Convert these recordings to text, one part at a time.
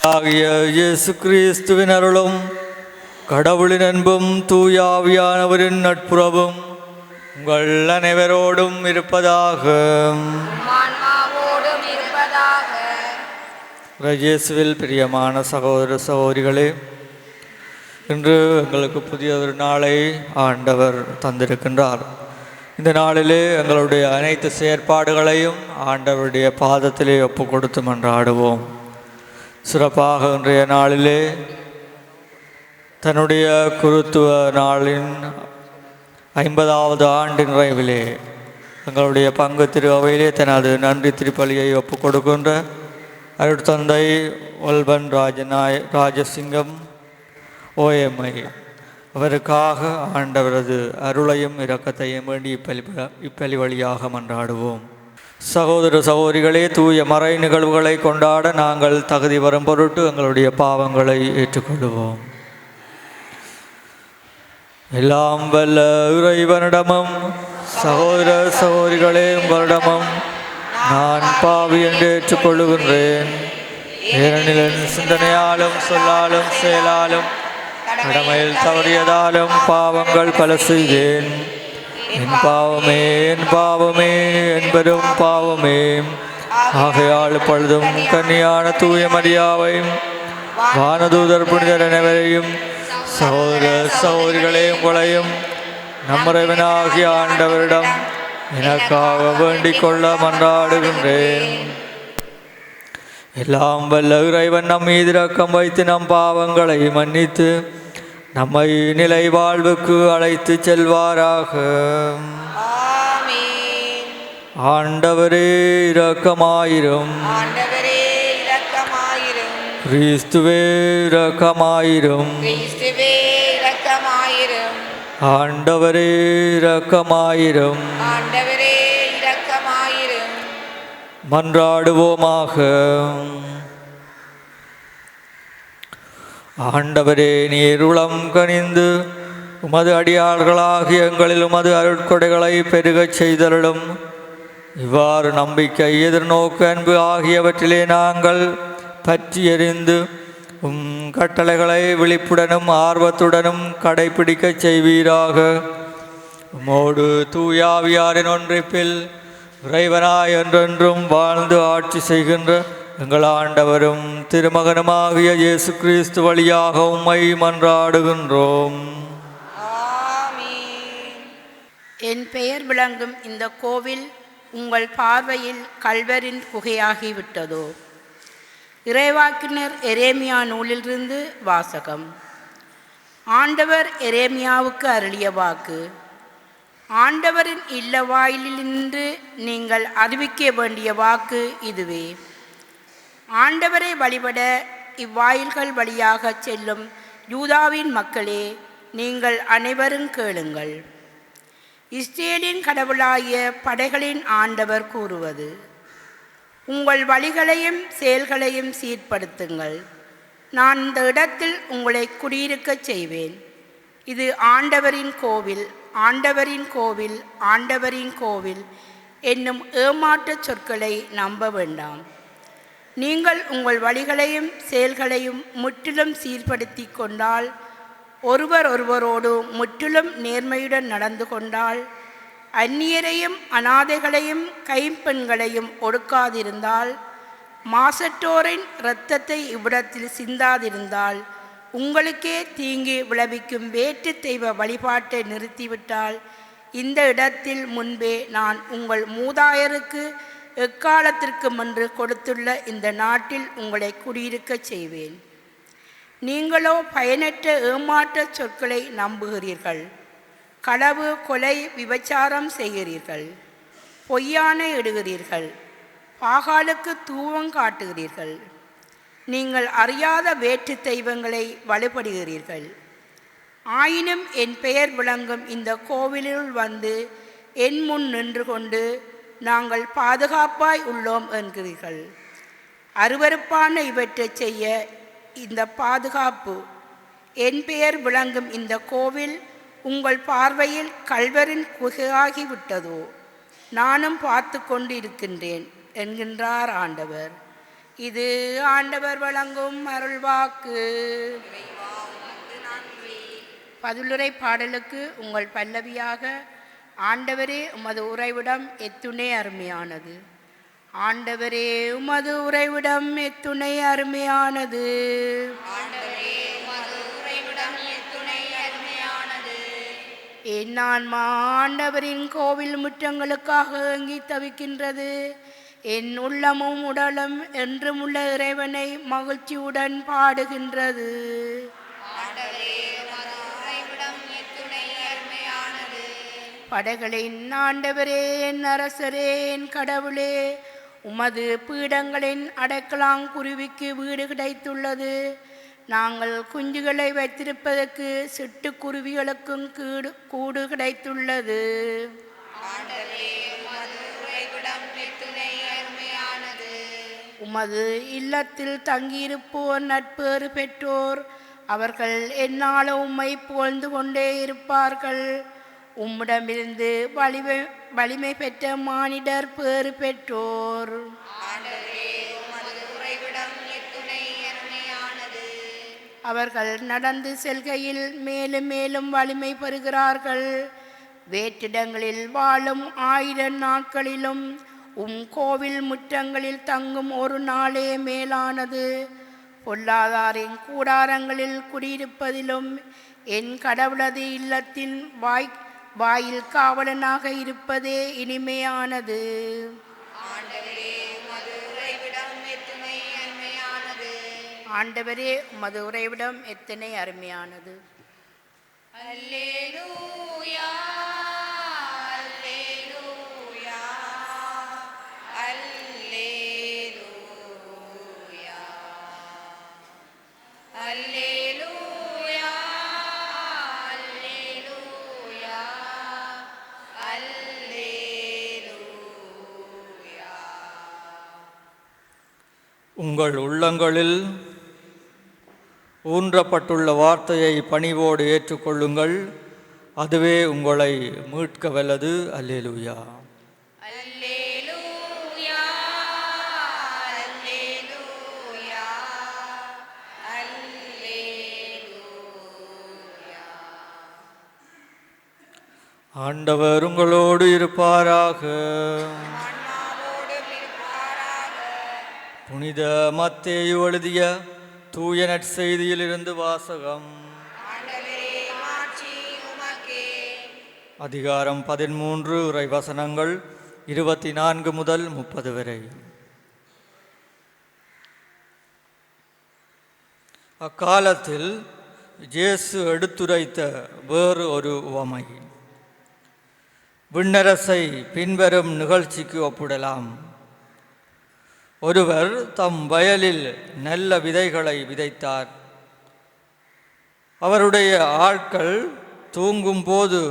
ஆகிய இயேசு கிறிஸ்துவின் அருளும் கடவுளின் அன்பும் தூயாவியானவரின் நட்புறவும் உங்கள் அனைவரோடும் இருப்பதாக. இயேசுவில் பிரியமான சகோதர சகோதரிகளே, இன்று எங்களுக்கு புதிய ஒரு நாளை ஆண்டவர் தந்திருக்கின்றார். இந்த நாளிலே எங்களுடைய அனைத்து செயற்பாடுகளையும் ஆண்டவருடைய பாதத்திலே ஒப்பு கொடுத்து மன்றாடுவோம். சிறப்பாக இன்றைய நாளிலே தன்னுடைய குருத்துவ நாளின் 50வது ஆண்டு நிறைவிலே எங்களுடைய பங்கு திரு அவையிலே தனது நன்றி திருப்பலியை ஒப்பு கொடுக்கின்ற அருட்தந்தை ஒல்பன் ராஜசிங்கம் ஓஎம்ஐ அவருக்காக ஆண்டவரது அருளையும் இரக்கத்தையும் வேண்டி இப்பலி வழியாக மன்றாடுவோம். சகோதர சகோதரிகளே, தூய மறை நிகழ்வுகளை கொண்டாட நாங்கள் தகுதி வரும் பொருட்டு எங்களுடைய பாவங்களை ஏற்றுக்கொள்வோம். எல்லாம் வல்ல இறைவனிடமும் சகோதர சகோதரிகளே உங்களிடமும் நான் பாவி என்று ஏற்றுக்கொள்ளுகின்றேன். ஏனெனில் என் சிந்தனையாலும் சொல்லாலும் செயலாலும் கடமையில் தவறியதாலும் பாவங்கள் பல செய்தேன். என் பாவமே என் பாவமே என்பதும் பாவமே. ஆகையால் பழுதும் கன்னியான தூய மரியாவையும் வானதூதர் புனிதர் அனைவரையும் சகோதர சகோதரிகளே உங்களையும் நம்முறைவனாகிய ஆண்டவரிடம் எனக்காக வேண்டிக் கொள்ள மன்றாடுகின்றேன். எல்லாம் வல்ல இறைவன் நம் மீது இரக்கம் வைத்து நம் பாவங்களை மன்னித்து நம்மை நிலை வாழ்வுக்கு அழைத்து செல்வாராக. ஆண்டவரே இரக்கமாயிரும். கிறிஸ்துவே இரக்கமாயிரும். ஆண்டவரே இரக்கமாயிரும். மன்றாடுவோமாக. ஆண்டவரே, நீர் உளம் கனிந்து உமது அடியார்களாகிய எங்களில் உமது அருட்கொடைகளை பெருகச் செய்தருளும். இவ்வாறு நம்பிக்கை, எதிர்நோக்கு, அன்பு ஆகியவற்றிலே நாங்கள் பற்றி எறிந்து கட்டளைகளை விழிப்புடனும் ஆர்வத்துடனும் கடைபிடிக்கச் செய்வீராக. உம்மோடு தூயாவியாரின் ஒன்றிப்பில் இறைவனாய் என்றென்றும் வாழ்ந்து ஆட்சி செய்கின்ற எங்கள் ஆண்டவரும் திருமகனுமாகிய இயேசு கிறிஸ்து வழியாக உம்மை மன்றாடுகின்றோம். என் பெயர் விளங்கும் இந்த கோவில் உங்கள் பார்வையில் கல்வரின் குகையாகிவிட்டதோ? இறைவாக்கினர் எரேமியா நூலிலிருந்து வாசகம். ஆண்டவர் எரேமியாவுக்கு அருளிய வாக்கு. ஆண்டவரின் இல்ல வாயிலிருந்து நீங்கள் அறிவிக்க வேண்டிய வாக்கு இதுவே. ஆண்டவரை வழிபட இவ்வாயில்கள் வழியாக செல்லும் யூதாவின் மக்களே, நீங்கள் அனைவரும் கேளுங்கள். இஸ்ரேலின் கடவுளாகிய படைகளின் ஆண்டவர் கூறுவது: உங்கள் வழிகளையும் செயல்களையும் சீர்படுத்துங்கள். நான் இந்த இடத்தில் உங்களை குடியிருக்கச் செய்வேன். இது ஆண்டவரின் கோவில், ஆண்டவரின் கோவில், ஆண்டவரின் கோவில் என்னும் ஏமாற்றுச் சொற்களை நம்ப வேண்டாம். நீங்கள் உங்கள் வழிகளையும் செயல்களையும் முற்றிலும் சீர்படுத்தி கொண்டால், ஒருவர் ஒருவரோடு முற்றிலும் நேர்மையுடன் நடந்து கொண்டால், அந்நியரையும் அனாதைகளையும் கைம்பெண்களையும் ஒடுக்காதிருந்தால், மாசற்றோரின் இரத்தத்தை இவ்விடத்தில் சிந்தாதிருந்தால், உங்களுக்கே தீங்கி விளைவிக்கும் வேற்று தெய்வ வழிபாட்டை நிறுத்திவிட்டால், இந்த இடத்தில் முன்பே நான் உங்கள் மூதாயருக்கு எக்காலத்திற்கு முன்று கொடுத்துள்ள இந்த நாட்டில் உங்களை குடியிருக்கச் செய்வேன். நீங்களோ பயனற்ற ஏமாற்ற சொற்களை நம்புகிறீர்கள். களவு, கொலை, விபச்சாரம் செய்கிறீர்கள். பொய்யானை இடுகிறீர்கள். பாகாலுக்கு தூவம் காட்டுகிறீர்கள். நீங்கள் அறியாத வேற்று தெய்வங்களை வழிபடுகிறீர்கள். ஆயினும் என் பெயர் விளங்கும் இந்த கோவிலுள் வந்து என் முன் நின்று கொண்டு நாங்கள் பாதுகாப்பாய் உள்ளோம் என்கிறீர்கள். அருவருப்பான இவற்றை செய்ய இந்த பாதுகாப்பு, என் பெயர் விளங்கும் இந்த கோவில் உங்கள் பார்வையில் கல்வரின் குகையாகிவிட்டதோ? நானும் பார்த்து கொண்டு இருக்கின்றேன் என்கின்றார் ஆண்டவர். இது ஆண்டவர் வழங்கும் அருள்வாக்கு. பதிலுரை பாடலுக்கு உங்கள் பல்லவியாக, ஆண்டவரே உமது உறைவிடம் எத்துணை அருமையானது. ஆண்டவரே உமது உறைவிடம் எத்துணை அருமையானது. என் ஆன்மா ஆண்டவரின் கோவில் முற்றங்களுக்காக ஏங்கி தவிக்கின்றது. என் உள்ளமும் உடலும் என்றும் உள்ள இறைவனை மகிழ்ச்சியுடன் பாடுகின்றது. படைகளின் ஆண்டவரே, என் அரசரே, என் கடவுளே, உமது பீடங்களின் அடைக்கலாங்குருவிக்கு வீடு கிடைத்துள்ளது. நாங்கள் குஞ்சுகளை வைத்திருப்பதற்கு சிட்டுக்குருவிகளுக்கும் கூடு கிடைத்துள்ளது. உமது இல்லத்தில் தங்கியிருப்போர் நட்பேறு பெற்றோர். அவர்கள் எந்நாளும் உம்மை புகழ்ந்து கொண்டே இருப்பார்கள். உம்மிடமிருந்து வலிமை பெற்ற மானிடர் பேறு பெற்றோர். அவர்கள் நடந்து செல்கையில் மேலும் மேலும் வலிமை பெறுகிறார்கள். வேற்றிடங்களில் வாழும் 1000 நாட்களிலும் கோவில் முற்றங்களில் தங்கும் ஒரு நாளே மேலானது. பொல்லாதாரின் கூடாரங்களில் குடியிருப்பதிலும் என் கடவுளது இல்லத்தின் வாயில் காவலனாக இருப்பதே இனிமையானது. ஆண்டவரே உமது உறைவிடம் எத்தனை அருமையானது. அல்லேலூயா, அல்லேலூயா, அல்லேலூயா, அல்லேலூயா, அல்லேலூயா, அல்லேலூயா. உங்கள் உள்ளங்களில் ஊன்றப்பட்டுள்ள வார்த்தையை பணிவோடு ஏற்றுக்கொள்ளுங்கள். அதுவே உங்களை மீட்க வல்லது. அல்லேலூயா. அல்லேலூயா, அல்லேலூயா, அல்லேலூயா. ஆண்டவர் உங்களோடு இருப்பாராக. புனித மத்தேயு எழுதிய தூய நற்செய்தியிலிருந்து வாசகம். அதிகாரம் 13, இறைவசனங்கள் 24 முதல் 30 வரை. அக்காலத்தில் இயேசு எடுத்துரைத்த வேறு ஒரு உவமை விண்ணரசை பின்வரும் நிகழ்ச்சிக்கு ஒப்பிடலாம். ஒருவர் தம் வயலில் நல்ல விதைகளை விதைத்தார். அவருடைய ஆட்கள் தூங்கும்போது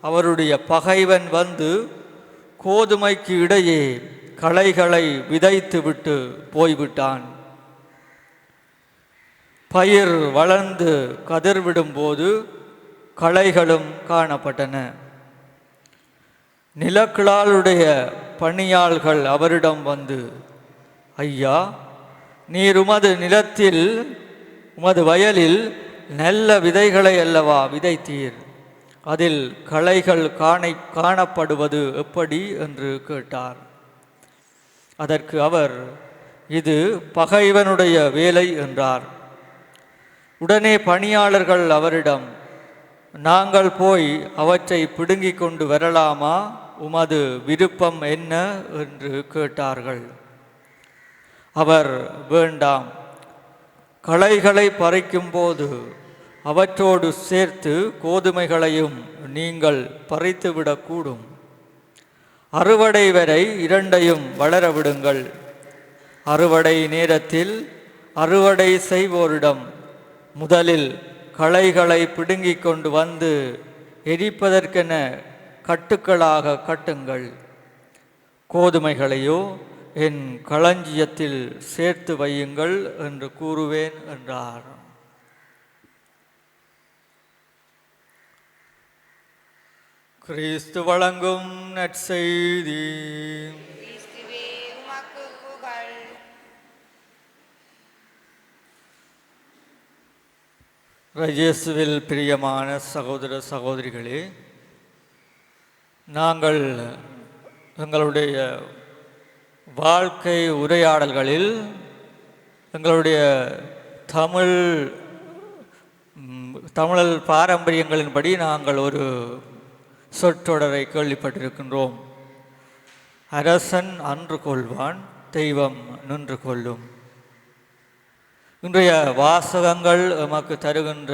அவருடைய பகைவன் வந்து கோதுமைக்கு இடையே களைகளை விதைத்துவிட்டு போய்விட்டான். பயிர் வளர்ந்து கதிர்விடும்போது களைகளும் காணப்பட்டன. நிலக்கிழாருடைய பணியாள்கள் அவரிடம் வந்து, ஐயா, நீர் உமது நிலத்தில் உமது வயலில் நல்ல விதைகளை அல்லவா விதைத்தீர், அதில் களைகள் காணப்படுவது எப்படி என்று கேட்டார். அதற்கு அவர், இது பகைவனுடைய வேலை என்றார். உடனே பணியாளர்கள் அவரிடம், நாங்கள் போய் அவற்றை பிடுங்கிக் கொண்டு வரலாமா, உமது விருப்பம் என்ன என்று கேட்டார்கள். அவர், வேண்டாம், களைகளை பறிக்கும்போது அவற்றோடு சேர்த்து கோதுமைகளையும் நீங்கள் பறித்துவிடக்கூடும். அறுவடை வரை இரண்டையும் வளரவிடுங்கள். அறுவடை நேரத்தில் அறுவடை செய்வோரிடம், முதலில் களைகளை பிடுங்கிக் கொண்டு வந்து எரிப்பதற்கென கட்டுக்களாக கட்டுங்கள். கோதுமைகளையோ என் களஞ்சியத்தில் சேர்த்து வையுங்கள் என்று கூறுவேன் என்றார். கிறிஸ்து வழங்கும் நற்செய்தி. இயேசுவில் பிரியமான சகோதர சகோதரிகளே, நாங்கள் எங்களுடைய வாழ்க்கை உரையாடல்களில் எங்களுடைய தமிழ் பாரம்பரியங்களின்படி நாங்கள் ஒரு சொற்றொடரை கேள்விப்பட்டிருக்கின்றோம். அரசன் அன்று கொள்வான், தெய்வம் நின்று கொள்ளும். இன்றைய வாசகங்கள் எமக்கு தருகின்ற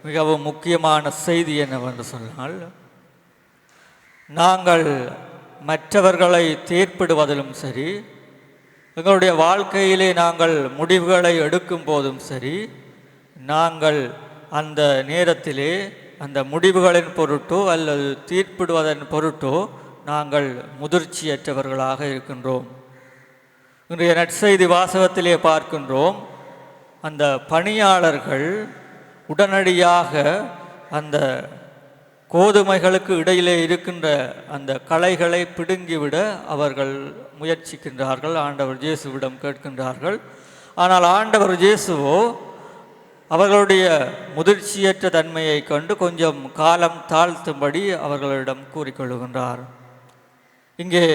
மிகவும் முக்கியமான செய்தி என்னவென்று சொன்னால், நாங்கள் மற்றவர்களை தீர்ப்பிடுவதிலும் சரி, எங்களுடைய வாழ்க்கையிலே நாங்கள் முடிவுகளை எடுக்கும் போதும் சரி, நாங்கள் அந்த நேரத்திலே அந்த முடிவுகளின் பொருட்டோ அல்லது தீர்ப்பிடுவதன் பொருட்டோ நாங்கள் முதிர்ச்சியற்றவர்களாக இருக்கின்றோம். இன்றைய நற்செய்தி வாசகத்திலே பார்க்கின்றோம், அந்த பணியாளர்கள் உடனடியாக அந்த கோதுமைகளுக்கு இடையிலே இருக்கின்ற அந்த களைகளை பிடுங்கிவிட அவர்கள் முயற்சிக்கின்றார்கள். ஆண்டவர் இயேசுவிடம் கேட்கின்றார்கள். ஆனால் ஆண்டவர் இயேசுவோ அவர்களுடைய முதிர்ச்சியற்ற தன்மையை கண்டு கொஞ்சம் காலம் தாழ்த்தும்படி அவர்களிடம் கூறிக்கொள்கின்றார். இங்கே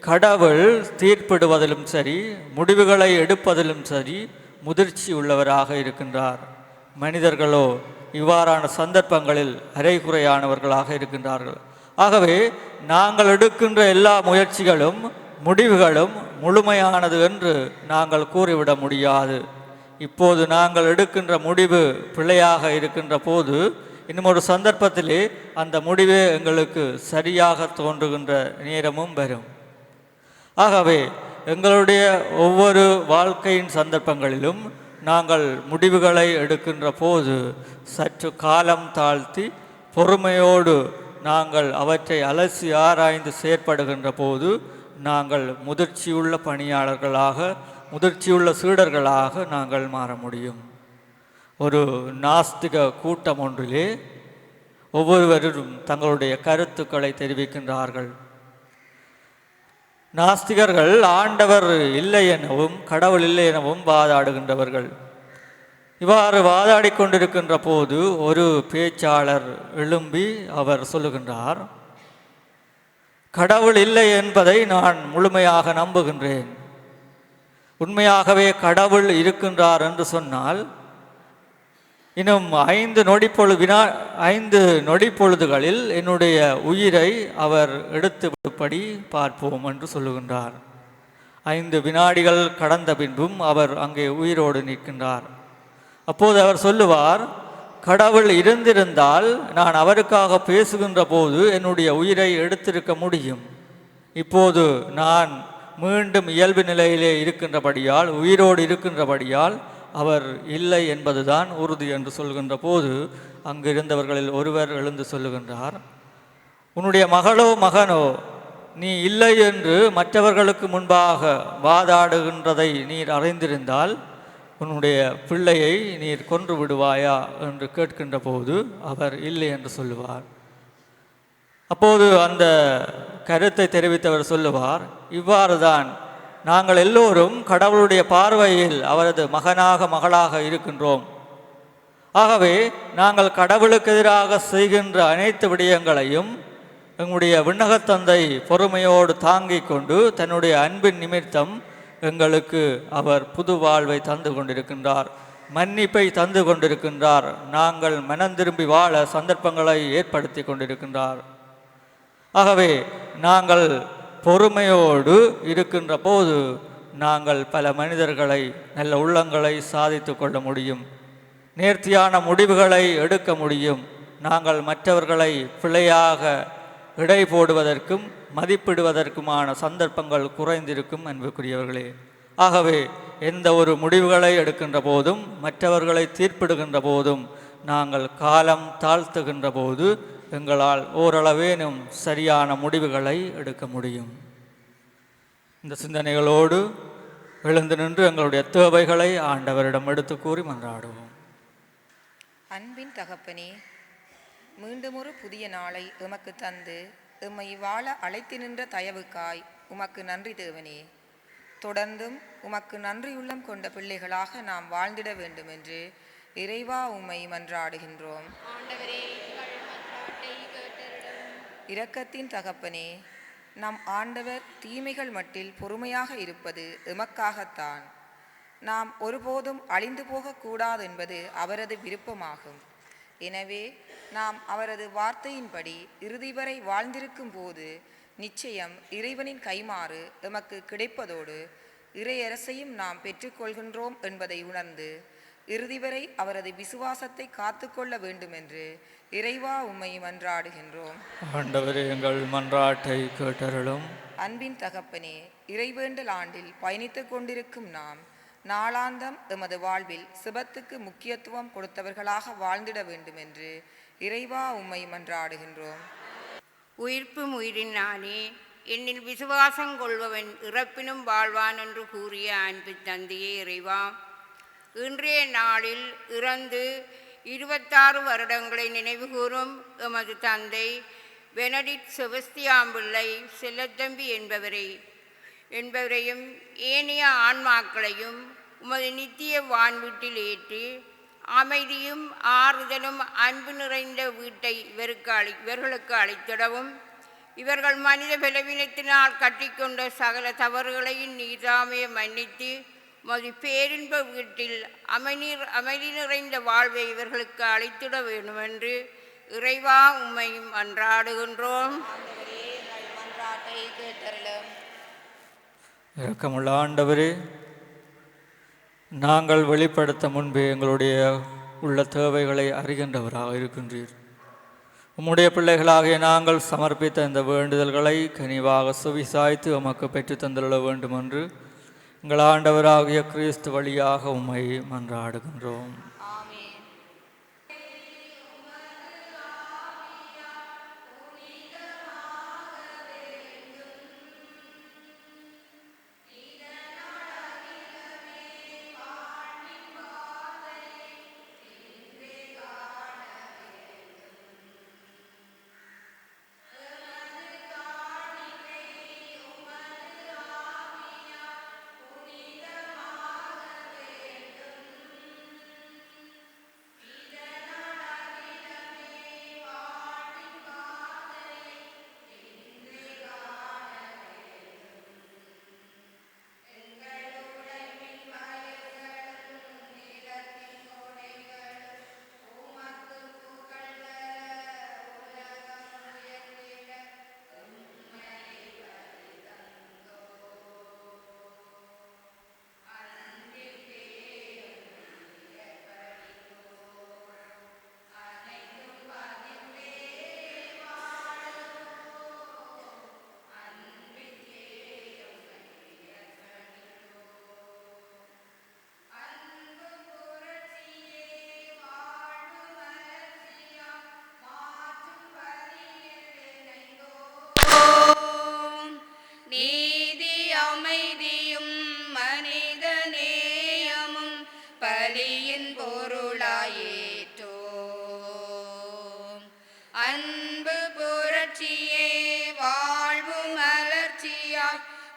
கடவுள் தீர்ப்பிடுவதிலும் சரி, முடிவுகளை எடுப்பதிலும் சரி முதிர்ச்சி உள்ளவராக இருக்கின்றார். மனிதர்களோ இவ்வாறான சந்தர்ப்பங்களில் அரைகுறையானவர்களாக இருக்கின்றார்கள். ஆகவே நாங்கள் எடுக்கின்ற எல்லா முயற்சிகளும் முடிவுகளும் முழுமையானது என்று நாங்கள் கூறிவிட முடியாது. இப்போது நாங்கள் எடுக்கின்ற முடிவு பிழையாக இருக்கின்ற போது இன்னும் ஒரு சந்தர்ப்பத்திலே அந்த முடிவே எங்களுக்கு சரியாக தோன்றுகின்ற நேரமும் வரும். ஆகவே எங்களுடைய ஒவ்வொரு வாழ்க்கையின் சந்தர்ப்பங்களிலும் நாங்கள் முடிவுகளை எடுக்கின்ற போது சற்று காலம் தாழ்த்தி பொறுமையோடு நாங்கள் அவற்றை அலசி ஆராய்ந்து செயற்படுகின்ற போது நாங்கள் முதிர்ச்சியுள்ள பணியாளர்களாக, முதிர்ச்சியுள்ள சீடர்களாக நாங்கள் மாற முடியும். ஒரு நாஸ்திக கூட்டம் ஒன்றிலே ஒவ்வொருவரும் தங்களுடைய கருத்துக்களை தெரிவிக்கின்றார்கள். நாஸ்திகர்கள் ஆண்டவர் இல்லை எனவும் கடவுள் இல்லை எனவும் வாதாடுகின்றவர்கள். இவ்வாறு வாதாடி கொண்டிருக்கின்ற போது ஒரு பேச்சாளர் எழும்பி அவர் சொல்லுகின்றார், கடவுள் இல்லை என்பதை நான் முழுமையாக நம்புகின்றேன். உண்மையாகவே கடவுள் இருக்கின்றார் என்று சொன்னால் இன்னும் 5 நொடிப்பொழுதுகளில் என்னுடைய உயிரை அவர் எடுத்து விடும்படி பார்ப்போம் என்று சொல்லுகின்றார். 5 வினாடிகள் கடந்த பின்பும் அவர் அங்கே உயிரோடு நிற்கின்றார். அப்போது அவர் சொல்லுவார், கடவுள் இருந்திருந்தால் நான் அவருக்காக பேசுகின்ற போது என்னுடைய உயிரை எடுத்திருக்க முடியும். இப்போது நான் மீண்டும் இயல்பு நிலையிலே இருக்கின்றபடியால், உயிரோடு இருக்கின்றபடியால் அவர் இல்லை என்பதுதான் உறுதி என்று சொல்கின்ற போது அங்கிருந்தவர்களில் ஒருவர் எழுந்து சொல்லுகின்றார், உன்னுடைய மகளோ மகனோ நீ இல்லை என்று மற்றவர்களுக்கு முன்பாக வாதாடுகின்றதை நீர் அறிந்திருந்தால் உன்னுடைய பிள்ளையை நீர் கொன்று விடுவாயா என்று கேட்கின்ற போது அவர் இல்லை என்று சொல்லுவார். அப்போது அந்த கருத்தை தெரிவித்தவர் சொல்லுவார், இவ்வாறு தான் நாங்கள் எல்லோரும் கடவுளுடைய பார்வையில் அவரது மகனாக மகளாக இருக்கின்றோம். ஆகவே நாங்கள் கடவுளுக்கு எதிராக செய்கின்ற அனைத்து விடயங்களையும் எங்களுடைய விண்ணகத்தந்தை பொறுமையோடு தாங்கிக் கொண்டு தன்னுடைய அன்பின் நிமித்தம் எங்களுக்கு அவர் புது வாழ்வை தந்து கொண்டிருக்கின்றார், மன்னிப்பை தந்து கொண்டிருக்கின்றார், நாங்கள் மனம் திரும்பி வாழ சந்தர்ப்பங்களை ஏற்படுத்தி கொண்டிருக்கின்றார். ஆகவே நாங்கள் பொறுமையோடு இருக்கின்ற போது நாங்கள் பல மனிதர்களை, நல்ல உள்ளங்களை சாதித்து கொள்ள முடியும், நேர்த்தியான முடிவுகளை எடுக்க முடியும். நாங்கள் மற்றவர்களை பிழையாக இடை போடுவதற்கும் மதிப்பிடுவதற்குமான சந்தர்ப்பங்கள் குறைந்திருக்கும் அன்புக்குரியவர்களே. ஆகவே எந்த ஒரு முடிவுகளை எடுக்கின்ற போதும், மற்றவர்களை தீர்ப்பிடுகின்ற போதும் நாங்கள் காலம் தாழ்த்துகின்ற போது எங்களால் ஓரளவேனும் சரியான முடிவுகளை எடுக்க முடியும். இந்த சிந்தனைகளோடு எழுந்து நின்று எங்களுடைய தேவைகளை ஆண்டவரிடம் எடுத்து கூறி மன்றாடுவோம். அன்பின் தகப்பனே, மீண்டும் ஒரு புதிய நாளை எமக்கு தந்து எம்மை வாழ அழைத்து நின்ற தயவுக்காய் உமக்கு நன்றி தேவனே. தொடர்ந்தும் உமக்கு நன்றியுள்ளம் கொண்ட பிள்ளைகளாக நாம் வாழ்ந்திட வேண்டும் என்று இறைவா உம்மை மன்றாடுகின்றோம். இரக்கத்தின் தகப்பனே, நம் ஆண்டவர் தீமைகள் மட்டில் பொறுமையாக இருப்பது எமக்காகத்தான். நாம் ஒருபோதும் அழிந்து போகக்கூடாது என்பது அவரது விருப்பமாகும். எனவே நாம் அவரது வார்த்தையின்படி இறுதி வரை வாழ்ந்திருக்கும் போது நிச்சயம் இறைவனின் கைமாறு எமக்கு கிடைப்பதோடு இறையரசையும் நாம் பெற்றுக்கொள்கின்றோம் என்பதை உணர்ந்து இறுதி வரை அவரது விசுவாசத்தை காத்துக்கொள்ள வேண்டுமென்று இறைவா உம்மை மன்றாடுகின்றோம். ஆண்டவரே, எங்கள் மன்றாட்டை கேட்டருளும். அன்பின் தகப்பனே, இறைவேண்டல் ஆண்டில் பயணித்துக் கொண்டிருக்கும் நாம் நாளாந்தம் எமது வாழ்வில் சிபத்துக்கு முக்கியத்துவம் கொடுத்தவர்களாக வாழ்ந்திட வேண்டும் என்று இறைவா உம்மை மன்றாடுகின்றோம். உயிர்ப்பும் உயிரின் நானே, என்னில் விசுவாசம் கொள்பவன் இறப்பினும் வாழ்வான் என்று கூறிய அன்பு தந்தையே இறைவா, இன்றைய நாளில் இறந்து 26 வருடங்களை நினைவுகூரும் எமது தந்தை பெனடிக்ட் செபஸ்தியான் பிள்ளை செல்லத்தம்பி என்பவரையும் ஏனைய ஆன்மாக்களையும் உமது நித்திய வான்வீட்டில் ஏற்றி அமைதியும் ஆறுதலும் அன்பு நிறைந்த வீட்டை இவர்களுக்கு அளித்திடவும், இவர்கள் மனித பலவீனத்தினால் கட்டிக்கொண்ட சகல தவறுகளையும் நீதாமே மன்னித்து மது பேரின்ப வீட்டில் அமைதி நிறைந்த வாழ்வை இவர்களுக்கு அளித்திட வேண்டுமென்று இறைவா உம்மையும் மன்றாடுகின்றோம். இரக்கமுள்ள ஆண்டவரே, நாங்கள் வெளிப்படுத்த முன்பே எங்களுடைய உள்ள தேவைகளை அறிகின்றவராக இருக்கின்றீர். உம்முடைய பிள்ளைகளாகிய நாங்கள் சமர்ப்பித்த இந்த வேண்டுதல்களை கனிவாக சுவிசாய்த்து உமக்கு பெற்றுத் தந்துள்ள வேண்டுமென்று எங்கள் ஆண்டவராகிய கிறிஸ்து வழியாக உம்மை மன்றாடுகின்றோம்.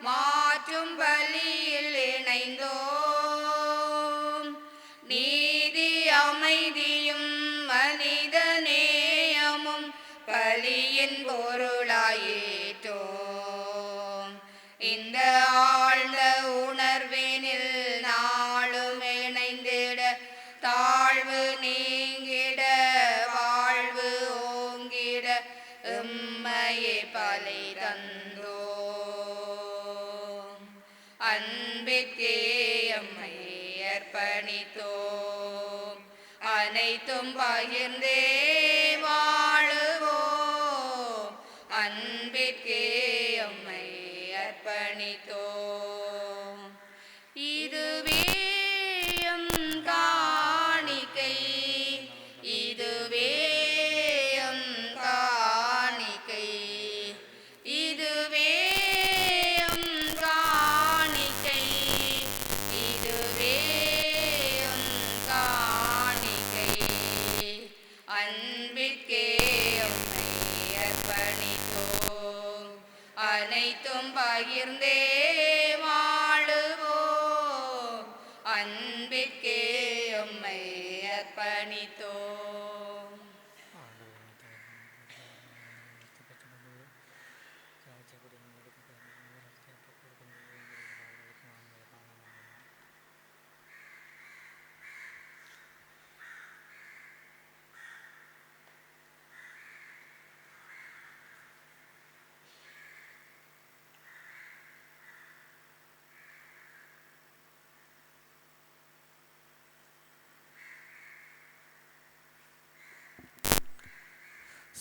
மாற்றும் பலியில் இணைந்தோம். நீதி அமைதியும் மனித நேயமும் பலியின் பொருளாயேற்றோம். இந்த ஆழ்ந்த உணர்வினில் நாளும் இணைந்திட தாழ்வு நீங்கிட வாழ்வு ஓங்கிட எம்மையே பலி தந்தோம். அன்பிற்கே எம்மை அர்ப்பணித்தோம். அனைத்தும் பகிர்ந்தே வாழுவோம். அன்பிற்கே எம்மை அர்ப்பணித்தோம். இதுவே எம் காணிக்கை, இதுவே எம் காணிக்கை, இதுவே எம் காணிக்கை, இதுவே எம் காணிக்கை.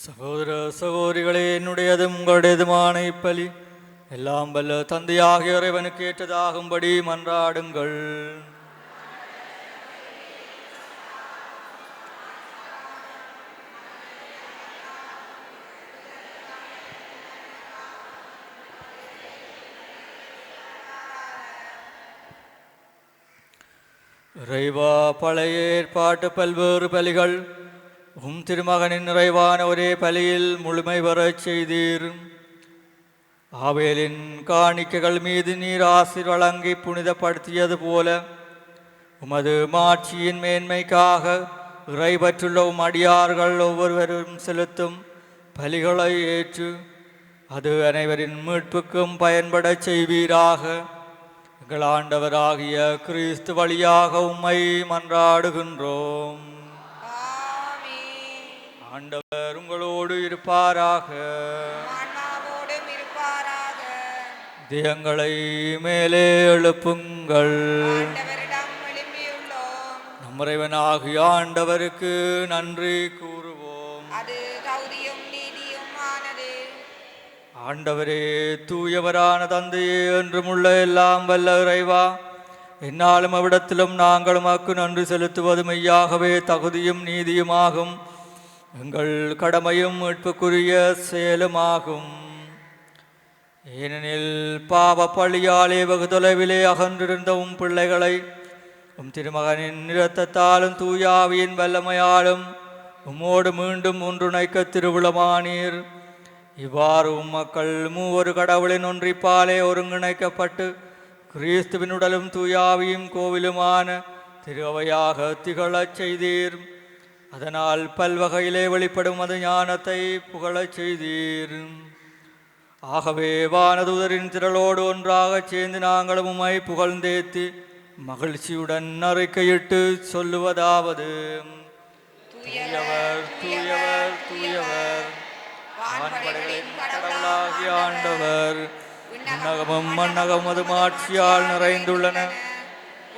சகோதர சகோதரிகளே, என்னுடையதும் உங்களுடையதுமான இப்பலி எல்லாம் வல்ல தந்தையாகிய இறைவனுக்கு ஏற்றதாகும்படி மன்றாடுங்கள். இறைவா, பழைய ஏற்பாட்டு பல்வேறு பலிகள் திருமகனின் நிறைவான ஒரே பலியில் முழுமை வரச் செய்தீர். ஆவேலின் காணிக்கைகள் மீது நீர் ஆசீர் வழங்கி புனிதப்படுத்தியது போல உமது மாட்சியின் மேன்மைக்காக இறைபற்றுள்ள அடியார்கள் ஒவ்வொருவரும் செலுத்தும் பலிகளை ஏற்று அது அனைவரின் மீட்புக்கும் பயன்படச் செய்வீராக. எங்கள் ஆண்டவராகிய கிறிஸ்து வழியாக உம்மை மன்றாடுகின்றோம். ஆண்டவர் உங்களோடு இருப்பாராக. இதயங்களை மேலே எழுப்புங்கள். நம் இறைவனாகிய ஆண்டவருக்கு நன்றி கூறுவோம். அது தகுதியும் நீதியும் ஆனது. ஆண்டவரே, தூயவரான தந்தையே, என்றுமுள்ள எல்லாம் வல்ல இறைவா, என்னாலும் அவ்விடத்திலும் நாங்கள் உமக்கு நன்றி செலுத்துவது மெய்யாகவே தகுதியும் நீதியுமாகும், எங்கள் கடமையும் மீட்புக்குரிய செயலுமாகும். ஏனெனில் பாவ பழியாலே வெகு தொலைவிலே அகன்றிருந்த உம் பிள்ளைகளை உம் திருமகனின் இரத்தத்தாலும் தூயாவியின் வல்லமையாலும் உம்மோடு மீண்டும் ஒன்றுணைக்க திருவிழமானீர். இவ்வாறு உம்மக்கள் மூவொரு கடவுளின் ஒன்றிப்பாலே ஒருங்கிணைக்கப்பட்டு கிறிஸ்துவின் உடலும் தூயாவியும் கோவிலுமான திரு அவையாக திகழச் செய்தீர். அதனால் பல்வகையிலே வெளிப்படும் அது ஞானத்தை புகழச் செய்தீர். ஆகவே வானதூதரின் திரளோடு ஒன்றாகச் சேர்ந்து நாங்களும் உம்மை புகழ்ந்தேத்தி மகிழ்ச்சியுடன் அறிக்கையிட்டு சொல்லுவதாவது: தூயவர் தூயவர் தூயவர், வான்படைகளின் கடவுளாகிய ஆண்டவர். விண்ணகமும் மண்ணகமும் அது மாட்சியால் நிறைந்துள்ளன.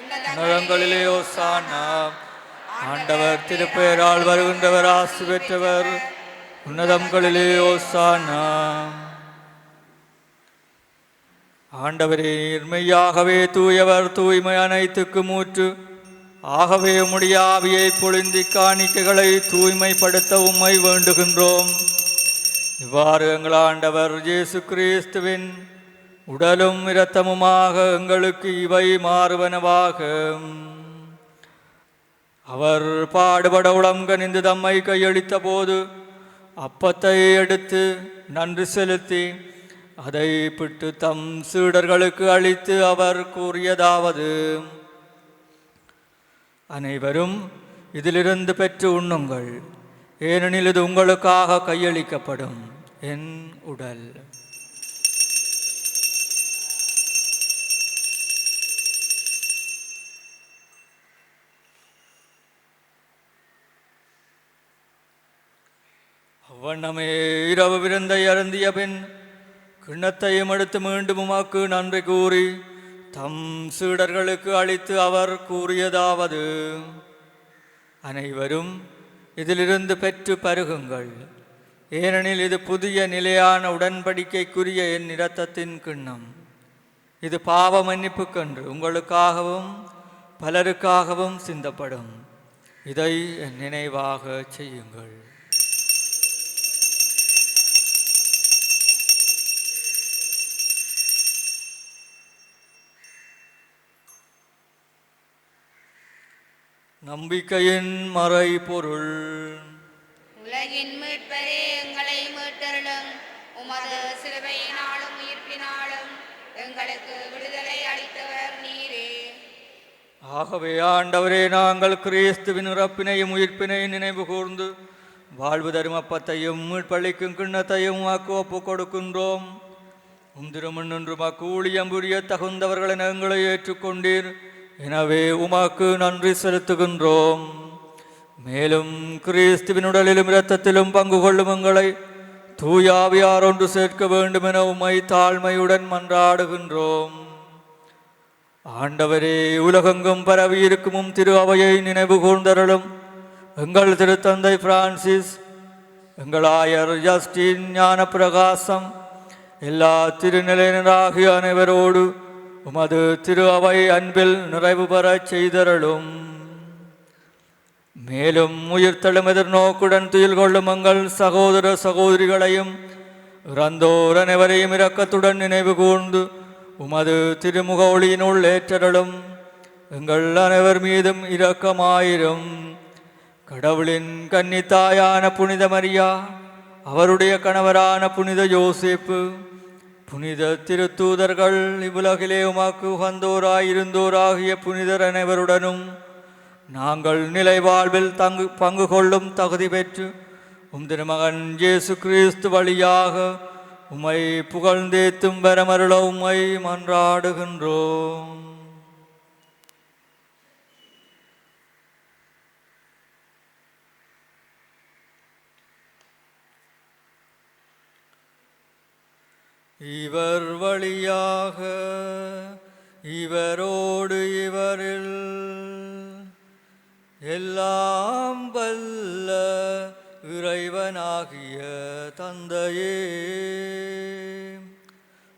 உன்னதங்களிலே ஓசானா. ஆண்டவர் திருப்பெயரால் வருகின்றவர் ஆசி பெற்றவர். உன்னதங்களிலே ஓசானா. ஆண்டவரே, மெய்யாகவே தூயவர், தூய்மை அனைத்துக்கும் ஊற்று. ஆகவே உம்முடைய ஆவியை பொழிந்தி காணிக்கைகளை தூய்மைப்படுத்த உம்மை வேண்டுகின்றோம். இவ்வாறு எங்கள் ஆண்டவர் இயேசு கிறிஸ்துவின் உடலும் இரத்தமுமாக எங்களுக்கு இவை மாறுவனவாக. அவர் பாடுபட உளம் கனிந்து தம்மை கையளித்த போது அப்பத்தை எடுத்து நன்றி செலுத்தி அதை பிட்டு தம் சீடர்களுக்கு அளித்து அவர் கூறியதாவது: அனைவரும் இதிலிருந்து பெற்று உண்ணுங்கள், ஏனெனில் இது உங்களுக்காக கையளிக்கப்படும் என் உடல். அவ்வண்ணமே இரவு விருந்தை அருந்திய பின் கிண்ணத்தையும் எடுத்து மீண்டும் உமக்கு நன்றி கூறி தம் சீடர்களுக்கு அளித்து அவர் கூறியதாவது: அனைவரும் இதிலிருந்து பெற்று பருகுங்கள், ஏனெனில் இது புதிய நிலையான உடன்படிக்கைக்குரிய என் இரத்தத்தின் கிண்ணம். இது பாவ மன்னிப்புக்கென்று உங்களுக்காகவும் பலருக்காகவும் சிந்தப்படும். இதை என் நினைவாக செய்யுங்கள். நம்பிக்கையின் மறை பொருள். உலகின் மீட்பரே, எங்களை மீட்டருளும். உமது சிலுவையினாலும் உயிர்ப்பினாலும் எங்களுக்கு விடுதலை அளித்தவர் நீரே. ஆகவே ஆண்டவரே, நாங்கள் கிறிஸ்துவின் இறப்பினையும் உயிர்ப்பினையும் நினைவு கூர்ந்து வாழ்வு தருமப்பத்தையும் மீட்பளிக்கும் கிண்ணத்தையும் உமக்கு ஒப்புக் கொடுக்கின்றோம். திருமண்ணொன்று மக்கு ஊழியம் புரிய தகுந்தவர்கள் என எங்களை ஏற்றுக்கொண்டீர். எனவே உமக்கு நன்றி செலுத்துகின்றோம். மேலும் கிறிஸ்துவின் உடலிலும் இரத்தத்திலும் பங்கு கொள்ளும் எங்களை தூயாவியார் ஒன்று சேர்க்க வேண்டும் என உம்மை தாழ்மையுடன் மன்றாடுகின்றோம். ஆண்டவரே, உலகெங்கும் பரவி இருக்கும் திரு அவையை நினைவு கூர்ந்தருளும். எங்கள் திருத்தந்தை பிரான்சிஸ், எங்களாயர் ஜஸ்டின் ஞான பிரகாசம் எல்லா திருநிலையினராகிய அனைவரோடு உமது திரு அவை அன்பில் நிறைவு பெறச் செய்தருளும். மேலும் உயிர்த்தெழும் எதிர்நோக்குடன் துயில் கொள்ளும் எங்கள் சகோதர சகோதரிகளையும் இறந்தோர் அனைவரையும் இரக்கத்துடன் நினைவு கூர்ந்து உமது திருமுக ஒளியினுள் ஏற்றருளும். எங்கள் அனைவர் மீதும் இரக்கமாயிரும். கடவுளின் கன்னித்தாயான புனித மரியா, அவருடைய கணவரான புனித யோசேப்பு, புனித திருத்தூதர்கள், இவ்வுலகிலே உமக்கு உகந்தோராயிருந்தோராகிய புனிதர் அனைவருடனும் நாங்கள் நிலை வாழ்வில் பங்கு கொள்ளும் தகுதி பெற்று உம் திருமகன் இயேசு கிறிஸ்து வழியாக உம்மை புகழ்ந்தேத்தும் வரமருள உம்மை மன்றாடுகின்றோம். இவர் வழியாக இவரோடு இவரில் எல்லாம் வல்ல இறைவனாகிய தந்தையே,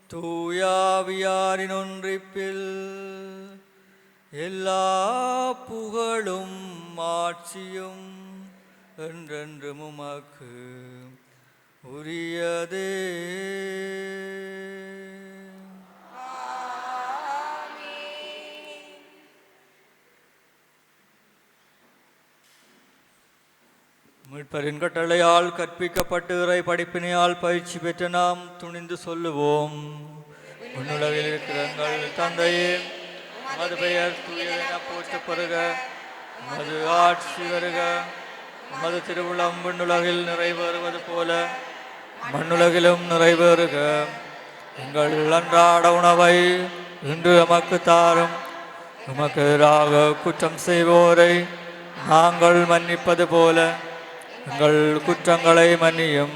தூயாவியாரின் ஒன்றிப்பில் எல்லா புகழும் ஆட்சியும் என்றென்றும் உமக்கு உரியதே. மீட்பரின் கட்டளையால் கற்பிக்கப்பட்டு இறை படிப்பினையால் பயிற்சி பெற்ற நாம் துணிந்து சொல்லுவோம். உன்னுலகில் இருக்கிற எங்கள் தந்தையே, உமது பெயர் தூயதென போற்றப் பெறுக, உமது ஆட்சி வருக, உமது திருவுளம் விண்ணுலகில் நிறைவேறுவது போல மண்ணுலகிலும் நிறைவேறுக. எங்கள் அன்றாட உணவை இன்று எமக்கு தாரும். எமக்கு எதிராக குற்றம் செய்வோரை நாங்கள் மன்னிப்பது போல எங்கள் குற்றங்களை மன்னியும்.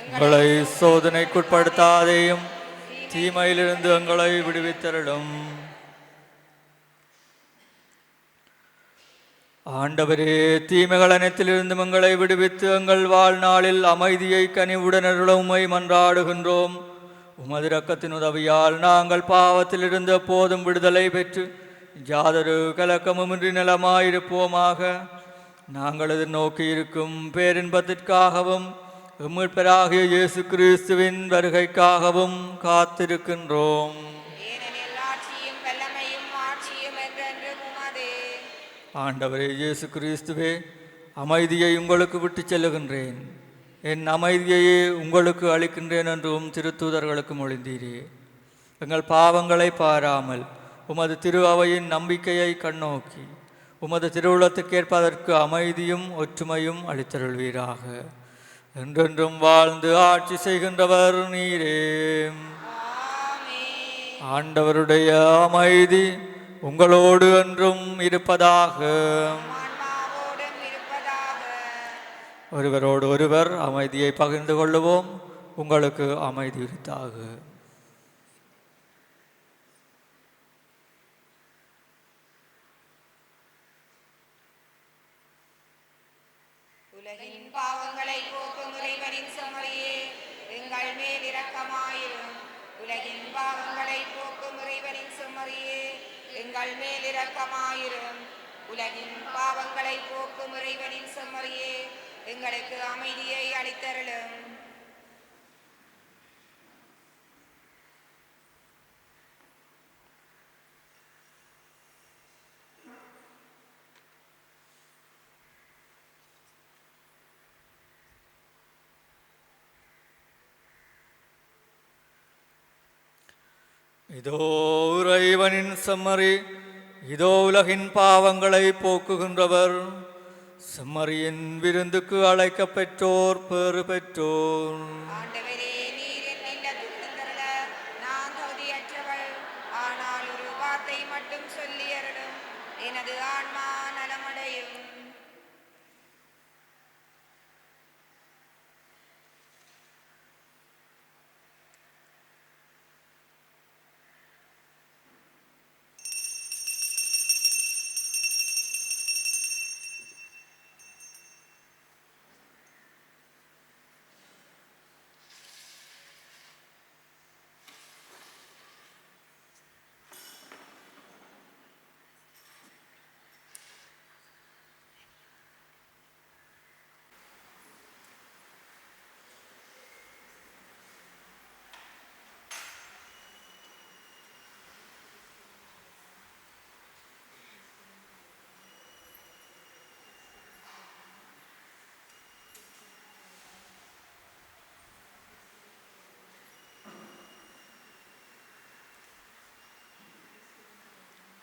எங்களை சோதனைக்குட்படுத்தாதேயும், தீமையிலிருந்து எங்களை விடுவித்தருளும். ஆண்டவரே, தீமைகள் அனைத்திலிருந்து எங்களை விடுவித்து எங்கள் வாழ்நாளில் அமைதியை கனிவுடன் அருள உம்மை மன்றாடுகின்றோம். உமது இரக்கத்தின் உதவியால் நாங்கள் பாவத்திலிருந்து எப்போதும் விடுதலை பெற்று யாதொரு கலக்கமுமின்றி நலமாயிருப்போமாக. நாங்கள் எதிர்நோக்கி இருக்கும் பேரின்பத்திற்காகவும் மீட்பராகிய இயேசு கிறிஸ்துவின் வருகைக்காகவும் காத்திருக்கின்றோம். ஆண்டவரே இயேசு கிறிஸ்துவே, அமைதியை உங்களுக்கு விட்டு செல்லுகின்றேன், என் அமைதியையே உங்களுக்கு அளிக்கின்றேன் என்றும் திருத்தூதர்களுக்கு மொழிந்தீரே. எங்கள் பாவங்களை பாராமல் உமது திரு அவையின் நம்பிக்கையை கண்ணோக்கி உமது திருவுளத்துக்கேற்ப அதற்கு அமைதியும் ஒற்றுமையும் அளித்தருள்வீராக. என்றென்றும் வாழ்ந்து ஆட்சி செய்கின்றவர் நீரே. ஆண்டவருடைய அமைதி உங்களோடு என்றும் இருப்பதாக. ஒருவரோடு ஒருவர் அமைதியை பகிர்ந்து கொள்ளுவோம். உங்களுக்கு அமைதி உரித்தாக. உலகின் பாவங்களை போக்கும் இறைவனின் செம்மறியே, எங்கள் மேல் இரக்கமாயிரும். உலகின் பாவங்களை போக்கும் இறைவனின் செம்மறியே, எங்கள் மேல் இரக்கமாயிரும். உலகின் பாவங்களை போக்கும் இறைவனின் செம்மறியே, எங்களுக்கு அமைதியை அளித்தருளும். இதோ இறைவனின் செம்மறி, இதோ உலகின் பாவங்களை போக்குகின்றவர். செம்மறியின் விருந்துக்கு அழைக்கப் பெற்றோர் பேறு பெற்றோர். ஆண்டவரே, நீர் என் இல்லத்தில் எழுந்தருள நான் தகுதியற்றவள். ஆனால் ஒரு வார்த்தை மட்டும் சொல்லி அருளும், எனது ஆன்மா நலமடையும்.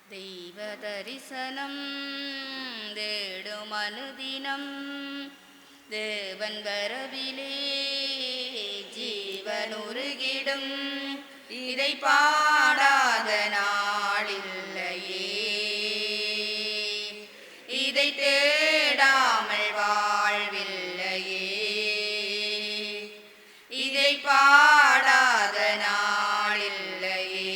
தெய்வ தரிசனம் தேடும் அனுதினம் தேவன் வரவிலே ஜீவனுருகிடும் இதை பாடாத நாளில்லையே இதை தேடாமல் வாழ்வில்லையே இதை பாடாத நாளில்லையே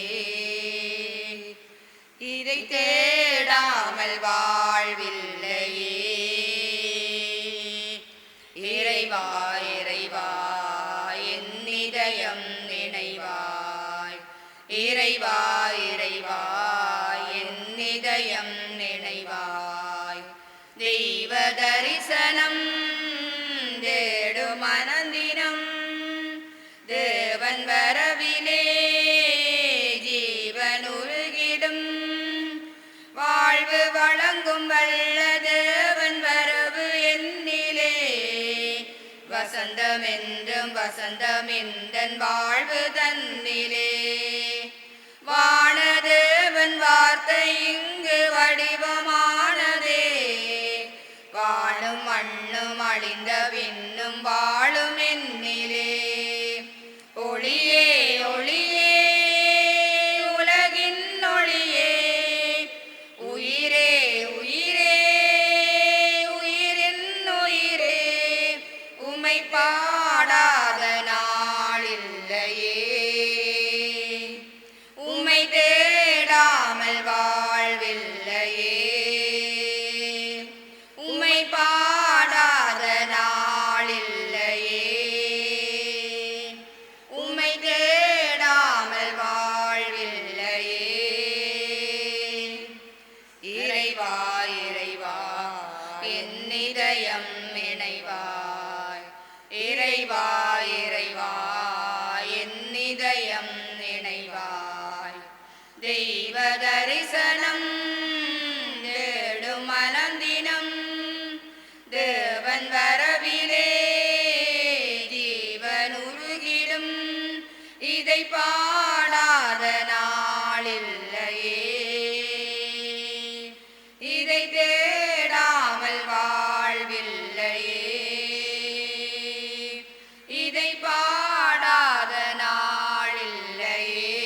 இதை தேடாமல் வாழ்வில்லையே இறைவா இறைவா என் இதயம் நினைவாய் இறைவா இறைவா என் இதயம் நினைவாய் தெய்வ தரிசனம் தேடும் அனந்தினம் தேவன் வரவிலே ஜீவனுருகிடும் வாழ்வு வழங்கும் வல்ல தேவன் வரவு என்னிலே வசந்தமென்றும் வசந்தமெந்தன் வாழ்வு தன்னிலே வானதேவன் வார்த்தை இங்கு வடிவமானதே வாழும் மண்ணும் அழிந்த பின்னும் வாழும் என்னிலே ஒளியே ஒளியே உலகின் ஒளியே உயிரே உயிரே உயிரின் உயிரே உமை பாடாத நாளில்லையே உமை தேடாமல் வாழ்வில்லையே உமை பாடாத நாளில்லையே உமை தேடாமல் வாழ்வில்லையே இறைவா இறைவா என் இதயம் இணைவாய் இறைவா இறைவா என் இதயம் இணைவாய் தெய்வ தரிசனம் தேடும் அனந்தினம் தேவன் வரவிலே ஜீவனுருகிடும் இதை பாடாத நாளில்லையே இதை தேடாமல் வாழ்வில்லையே இதை பாடாத நாளில்லையே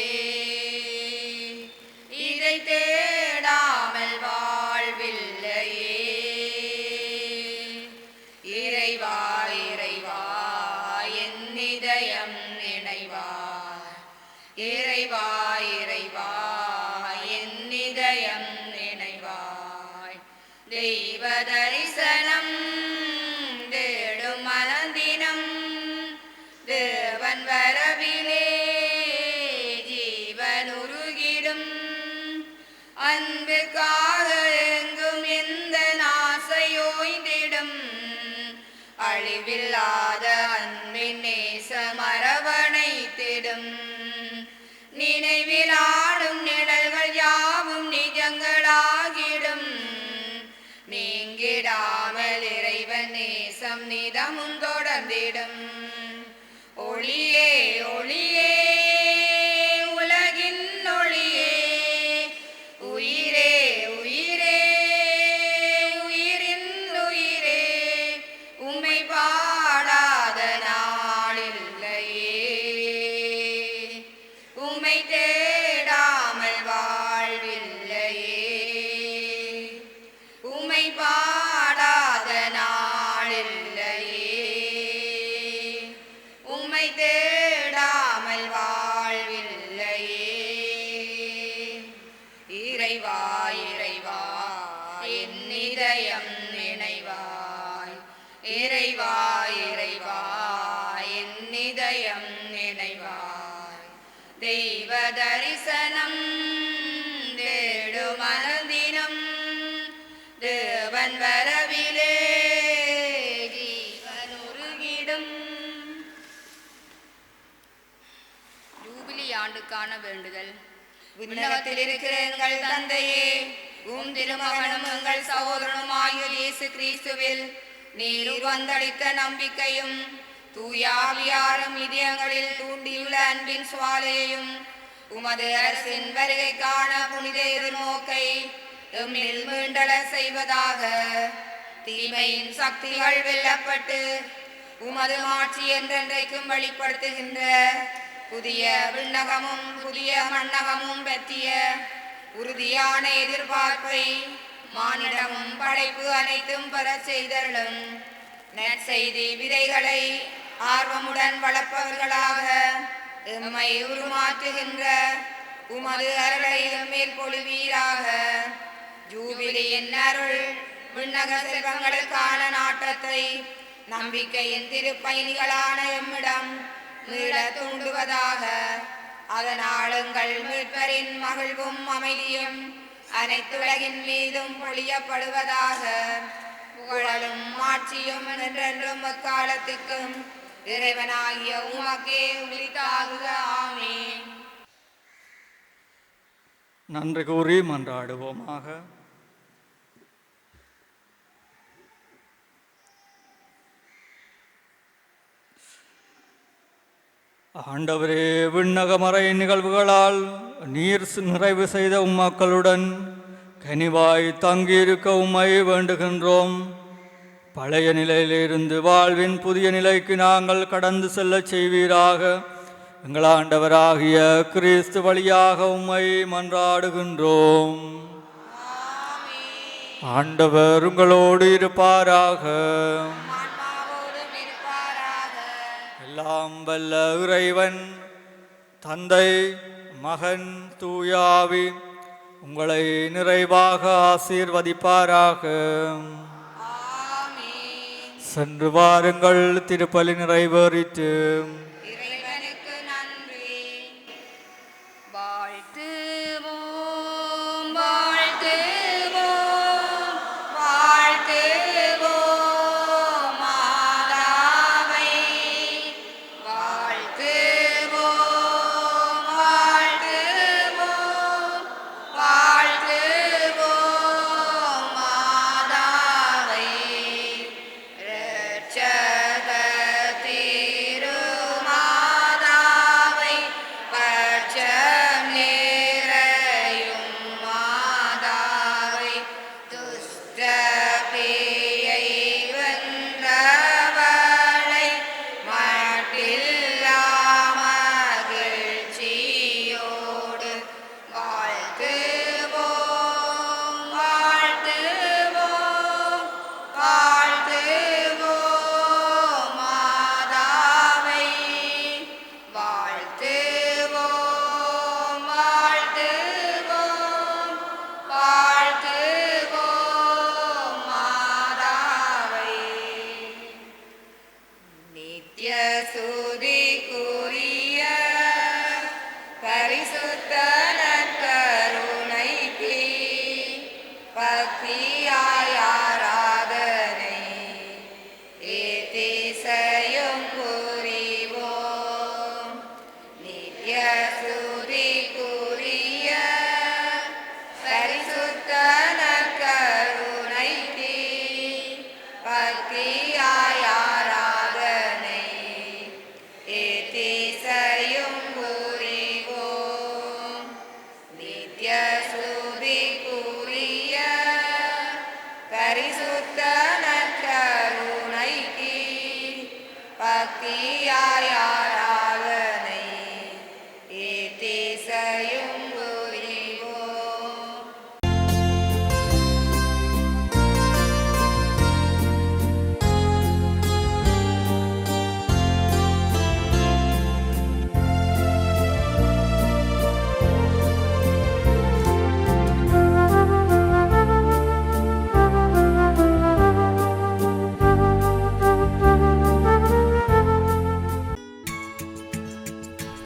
இதை தேடாமல் வாழ்வில்லையே இறைவா இறைவா என் இதயம் நினைவாய் இறைவா இறைவா என் இதயம் நினைவாய் தெய்வ தரிசனம் தேடும் அனந்தினம் தேவன் வரவிலே ஜீவனுருகிடும் அன்புக்காக எங்கும் எந்த நாசையோய்ந்திடும் அழிவில்லாத அன்பின் நேசம் அரவணைத்திடும் நினைவில் ஆடும் நிழல்கள் யாவும் நிஜங்களாகிடும் நீங்கிடாமல் இறைவன் நேசம் நிதமும் தொடர்ந்திடும் ஒளியே ஒளியே உலகின் ஒளியே உயிரே உயிரே உயிரின் உயிரே உம்மை பாடாத நாளில்லையே உம்மை தேடாமல் வாழ்வில்லையே உம்மை பாடாத நாளில்லையே உம்மை தேடாமல் வாழ்வில்லையே இறைவா இறைவா என் இதயம் நினைவாய் இறைவா இறைவா என் இதயம் நினைவாய் தெய்வ தரிசனம் தேடும் அனந்தினம் தேவன் வரவிலே ஜீவனுருகிடும் ஜூபிலி ஆண்டுக்கான வேண்டுதல் விண்ணகத்தில் இருக்கிற எங்கள் தந்தையே உம் திருமகனும் எங்கள் சகோதரனுமாகிய இயேசு கிறிஸ்துவில் நீர் வந்தளித்த நம்பிக்கையும் தூயாவியாரும் இதயங்களில் தூண்டியுள்ள அன்பின் சுவாலையையும் உமது அரசின் வருகைக்கான புனித எதிர்நோக்கை எம்மில் மீண்டல செய்வதாக. தீமையின் சக்திகள் வெல்லப்பட்டு உமது ஆட்சி என்றென்றைக்கும் வெளிப்படுத்துகின்ற புதிய விண்ணகமும் புதிய மண்ணகமும் பற்றிய உறுதியான எதிர்பார்ப்பை மானிடமும் படைப்பு அனைத்தும் பெற செய்தருளும். நற்செய்தி விதைகளை ஆர்வமுடன் வளர்ப்பவர்களாக எம்மை உருமாற்றுகின்ற உமது அருளை எம்மேல் பொழிவீராக. ஜூபிலியின் அருள் விண்ணக செல்வங்களுக்கான நாட்டத்தை நம்பிக்கையின் திருப்பயணிகளான எம்மிடம் மீள தூண்டுவதாக. அதனால் எங்கள் மீட்பரின் மகிழ்வும் அமைதியும் அனைத்துலகின் மீதும் பொழியப்படுவதாக. புகழும் ஆட்சியும் என்றென்றும் எக்காலத்துக்கும் இறைவனாகிய உமக்கே உரித்தாகுக. ஆமென். நன்றி கூறி மன்றாடுவோமாக. ஆண்டவரே, விண்ணகமறை நிகழ்வுகளால் நீர் நிறைவு செய்த உம்மக்களுடன் கனிவாய் தங்கியிருக்க உம்மை வேண்டுகின்றோம். பழைய நிலையிலிருந்து வாழ்வின் புதிய நிலைக்கு நாங்கள் கடந்து செல்லச் செய்வீராக. எங்கள் ஆண்டவராகிய கிறிஸ்து வழியாக உம்மை மன்றாடுகின்றோம். ஆண்டவர் உங்களோடு இருப்பாராக. எல்லாம் வல்ல இறைவன் தந்தை, மகன், தூயாவி உங்களை நிறைவாக ஆசீர்வதிப்பாராக. சென்று வாருங்கள், திருப்பலி நிறைவேறிற்று. இறைவனுக்கு நன்றி. வாழ்த்துவோம் வாழ்த்துவோம் வாழ்த்துவோம் மாதாவை. வாழ்த்துவோம் வாழ்த்துவோம் வாழ்த்துவோம் மாதாவை. இரட்சக திருமாதாவை பட்சம் நிறையும் மாதாவை. துஷ்ட பேயை வென்றவளை மட்டில்லா மகிழ்ச்சியோடு வாழ்த்துவோம் வாழ்த்துவோம் வாழ்த்துவோம் மாதாவை. வாழ்த்துவோம் வாழ்த்துவோம் வாழ்த்துவோம் மாதாவை. நித்ய சுதிக்குரிய பரிசுத்த நற்கருணைக்கு பக்தியாய் ஆராதனை ஏத்திசையும் புரிவோம். நித்ய சுதிக்குரிய பரிசுத்த நற்கருணைக்கு பக்தியாய் ஆராதனை ஏத்திசையும் புரிவோம். நித்ய சுதிக்குரிய பரிசுத்த நற்கருணைக்கு பக்தியாய் ஆராதனை ஏத்திசையும் புரிவோம்.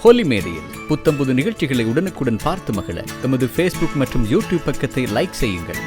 ஹோலி மேடையில் புத்தம்புது நிகழ்ச்சிகளை உடனுக்குடன் பார்த்து மகிழ எமது ஃபேஸ்புக் மற்றும் யூடியூப் பக்கத்தை லைக் செய்யுங்கள்.